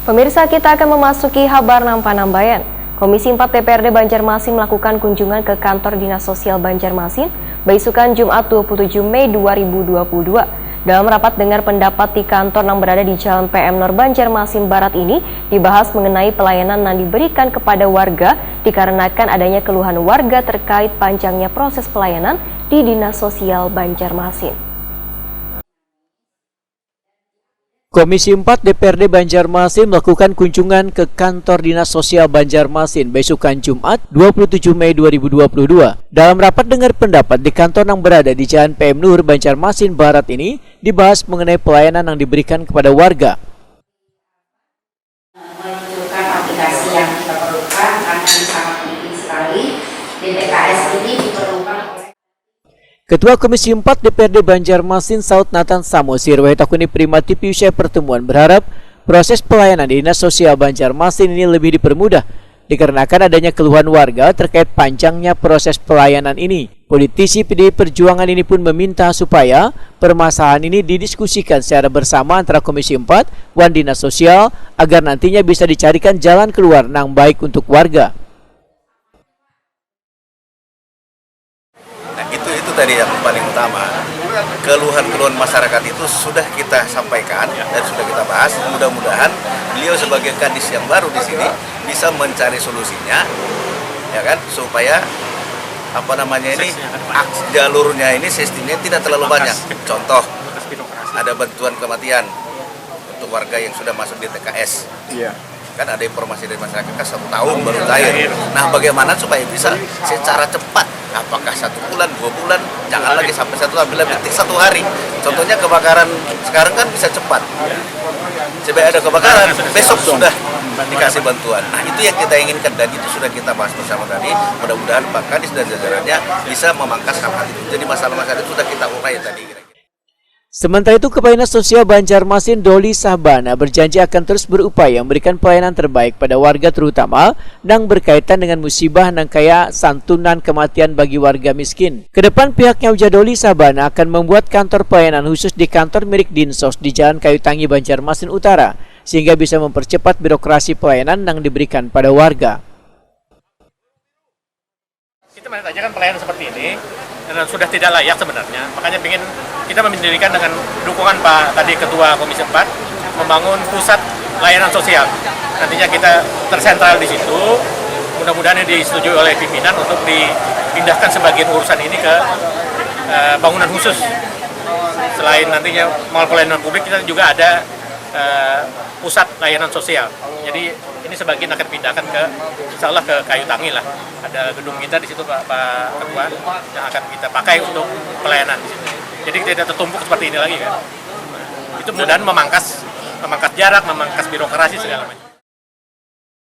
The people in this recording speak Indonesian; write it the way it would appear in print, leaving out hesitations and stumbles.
Pemirsa, kita akan memasuki Habarnam Panambayan. Komisi 4 DPRD Banjarmasin melakukan kunjungan ke kantor Dinas Sosial Banjarmasin beisukan Jumat 27 Mei 2022. Dalam rapat dengar pendapat di kantor yang berada di Jalan PM Nor Banjarmasin Barat ini dibahas mengenai pelayanan yang diberikan kepada warga dikarenakan adanya keluhan warga terkait panjangnya proses pelayanan di Dinas Sosial Banjarmasin. Komisi 4 DPRD Banjarmasin melakukan kunjungan ke kantor Dinas Sosial Banjarmasin besukan Jumat 27 Mei 2022. Dalam rapat dengar pendapat di kantor yang berada di Jalan PM Nur Banjarmasin Barat ini dibahas mengenai pelayanan yang diberikan kepada warga. Menunjukkan aplikasi yang kita perlukan karena ini sangat penting sekali. DPKS ini diperlukan. Ketua Komisi 4 DPRD Banjarmasin Saud Nathan Samosir Wahitakuni Primati usai pertemuan berharap proses pelayanan di Dinas Sosial Banjarmasin ini lebih dipermudah dikarenakan adanya keluhan warga terkait panjangnya proses pelayanan ini. Politisi PDI Perjuangan ini pun meminta supaya permasalahan ini didiskusikan secara bersama antara Komisi 4 dan Dinas Sosial agar nantinya bisa dicarikan jalan keluar yang baik untuk warga. Itu tadi yang paling utama, keluhan-keluhan masyarakat itu sudah kita sampaikan dan sudah kita bahas. Mudah-mudahan beliau sebagai kadis yang baru di sini bisa mencari solusinya, ya kan, supaya jalurnya ini sistemnya tidak terlalu banyak. Contoh, ada bantuan kematian untuk warga yang sudah masuk di TKS. Kan ada informasi dari masyarakat 1 tahun baru cair. Nah, bagaimana supaya bisa secara cepat? Apakah 1 bulan, 2 bulan? Jangan lagi sampai 1 tahun, bila penting 1 hari. Contohnya kebakaran sekarang kan bisa cepat. Sampai ada kebakaran, besok sudah dikasih bantuan. Nah, itu yang kita inginkan dan itu sudah kita bahas bersama tadi. Mudah-mudahan Pak Kadis dan jajarannya bisa memangkas hal itu. Jadi masalah-masalah itu sudah kita urai tadi. Sementara itu, Kepala Dinas Sosial Banjarmasin Doli Sahbana berjanji akan terus berupaya memberikan pelayanan terbaik pada warga terutama yang berkaitan dengan musibah dan kaya santunan kematian bagi warga miskin. Kedepan pihaknya ujar Doli Sahbana akan membuat kantor pelayanan khusus di kantor milik Dinsos di Jalan Kayu Tangi Banjarmasin Utara sehingga bisa mempercepat birokrasi pelayanan yang diberikan pada warga. Kita menanyakan pelayanan seperti ini dan sudah tidak layak sebenarnya, makanya ingin kita mendirikan dengan dukungan Pak tadi Ketua Komisi 4 membangun pusat layanan sosial. Nantinya kita tersentral di situ, mudah-mudahan disetujui oleh pimpinan untuk dipindahkan sebagian urusan ini ke bangunan khusus. Selain nantinya mal pelayanan publik, kita juga ada pusat layanan sosial. Jadi ini sebagian akan pindahkan ke, insya Allah ke Kayu Tangi lah. Ada gedung kita di situ Pak Ketua yang akan kita pakai untuk pelayanan di situ. Jadi tidak tertumpuk seperti ini lagi kan. Itu mudah-mudahan memangkas jarak, memangkas birokrasi segala macam.